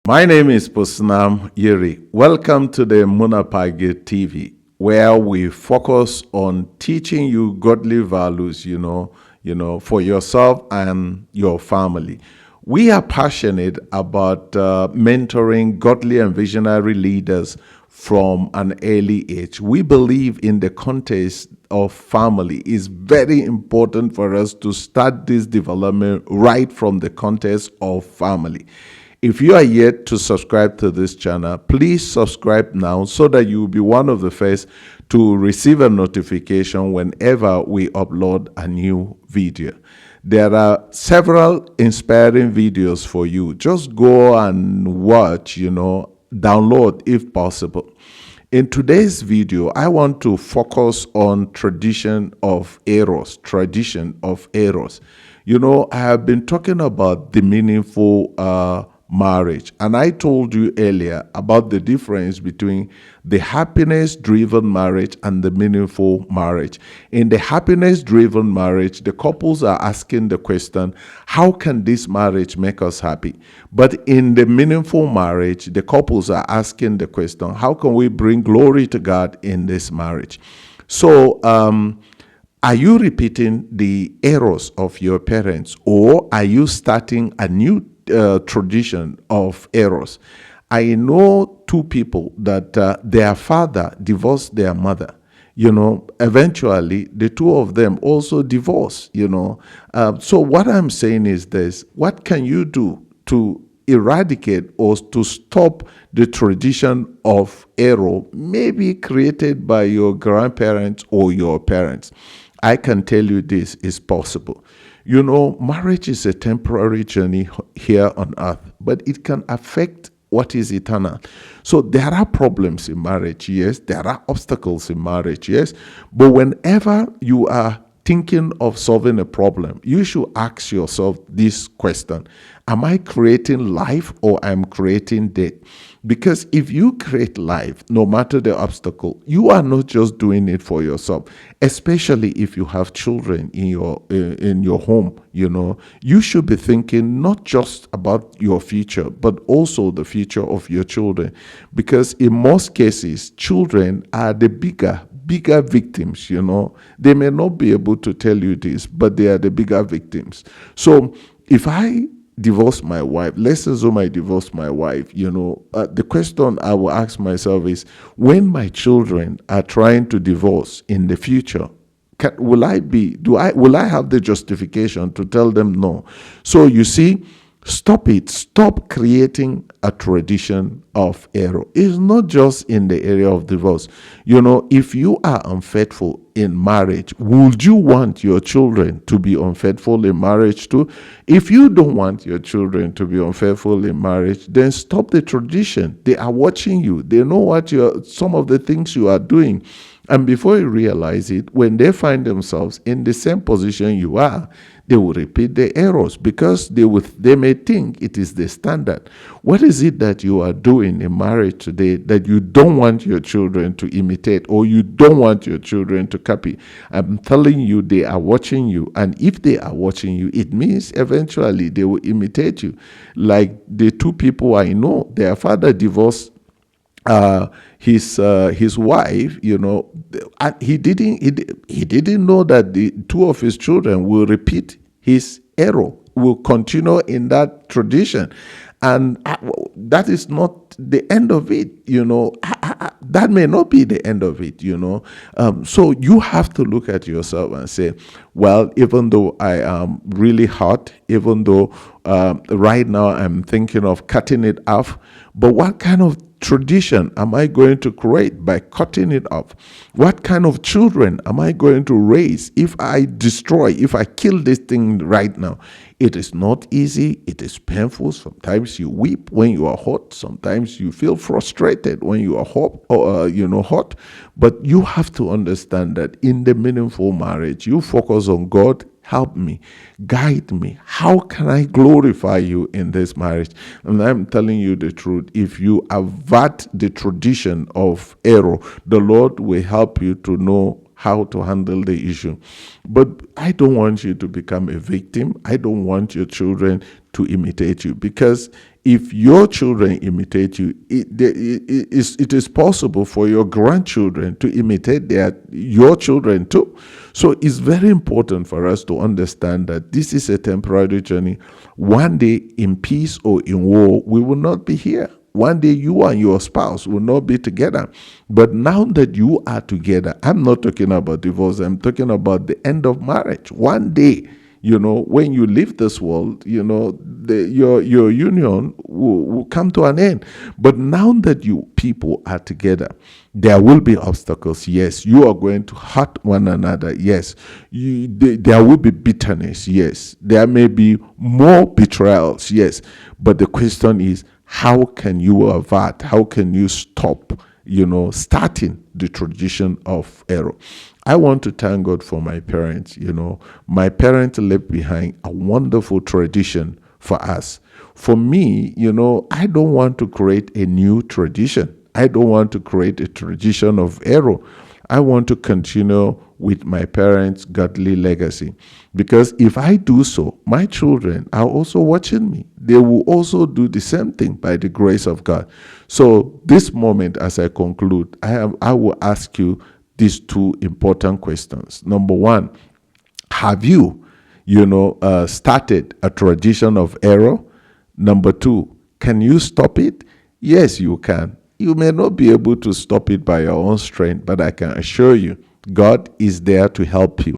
My name is Pusnam Yeri. Welcome to the Munapage TV, where we focus on teaching you godly values, for yourself and your family. We are passionate about mentoring godly and visionary leaders from an early age. We believe in the context of family. It's very important for us to start this development right from the context of family. If you are yet to subscribe to this channel, please subscribe now so that you will be one of the first to receive a notification whenever we upload a new video. There are several inspiring videos for you. Just go and watch, download if possible. In today's video, I want to focus on tradition of eros. I have been talking about the meaningful marriage, and I told you earlier about the difference between the happiness-driven marriage and the meaningful marriage. In the happiness-driven marriage, the couples are asking the question, how can this marriage make us happy? But in the meaningful marriage, the couples are asking the question, how can we bring glory to God in this marriage? So, are you repeating the errors of your parents, or are you starting a new tradition of errors? I know two people that their father divorced their mother. Eventually the two of them also divorced. So what I'm saying is this: what can you do to eradicate or to stop the tradition of error, maybe created by your grandparents or your parents? I can tell you this is possible. Marriage is a temporary journey here on earth, but it can affect what is eternal. So there are problems in marriage, yes. There are obstacles in marriage, yes. But whenever you are thinking of solving a problem, you should ask yourself this question: am I creating life or am I creating death? Because if you create life, no matter the obstacle, you are not just doing it for yourself. Especially if you have children in your home, you should be thinking not just about your future, but also the future of your children. Because in most cases, children are the bigger victims. They may not be able to tell you this, but they are the bigger victims. So if I divorce my wife, let's assume I divorce my wife, the question I will ask myself is, when my children are trying to divorce in the future, will I have the justification to tell them no? So you see, stop it. Stop creating a tradition of error. It's not just in the area of divorce. If you are unfaithful in marriage, would you want your children to be unfaithful in marriage too? If you don't want your children to be unfaithful in marriage, then stop the tradition. They are watching you. They know some of the things you are doing. And before you realize it, when they find themselves in the same position you are, they will repeat the errors because they may think it is the standard. What is it that you are doing in marriage today that you don't want your children to imitate, or you don't want your children to copy? I'm telling you, they are watching you. And if they are watching you, it means eventually they will imitate you. Like the two people I know, their father divorced his wife, and he didn't know that the two of his children will repeat his error, will continue in that tradition, and that is not the end of it. That may not be the end of it. So you have to look at yourself and say, well, even though I am really hot, even though right now I'm thinking of cutting it off, but what kind of tradition am I going to create by cutting it off? What kind of children am I going to raise if I kill this thing right now? It is not easy. It is painful. Sometimes you weep when you are hot. Sometimes you feel frustrated when you are hot. But you have to understand that in the meaningful marriage, you focus on God. Help me, guide me. How can I glorify you in this marriage? And I'm telling you the truth. If you avert the tradition of error, the Lord will help you to know how to handle the issue. But I don't want you to become a victim. I don't want your children to imitate you, because if your children imitate you, it is possible for your grandchildren to imitate your children too. So it's very important for us to understand that this is a temporary journey. One day, in peace or in war, we will not be here. One day you and your spouse will not be together. But now that you are together, I'm not talking about divorce, I'm talking about the end of marriage. One day, when you leave this world, your union will come to an end. But now that you people are together, there will be obstacles. Yes, you are going to hurt one another. Yes, there will be bitterness. Yes, there may be more betrayals. Yes, but the question is, how can you avert? How can you stop, starting the tradition of error? I want to thank God for my parents. My parents left behind a wonderful tradition for us. For me, I don't want to create a new tradition. I don't want to create a tradition of error. I want to continue with my parents' godly legacy. Because if I do so, my children are also watching me. They will also do the same thing by the grace of God. So this moment, as I conclude, I will ask you these two important questions. Number one, have you, started a tradition of error? Number two, can you stop it? Yes, you can. You may not be able to stop it by your own strength, but I can assure you, God is there to help you.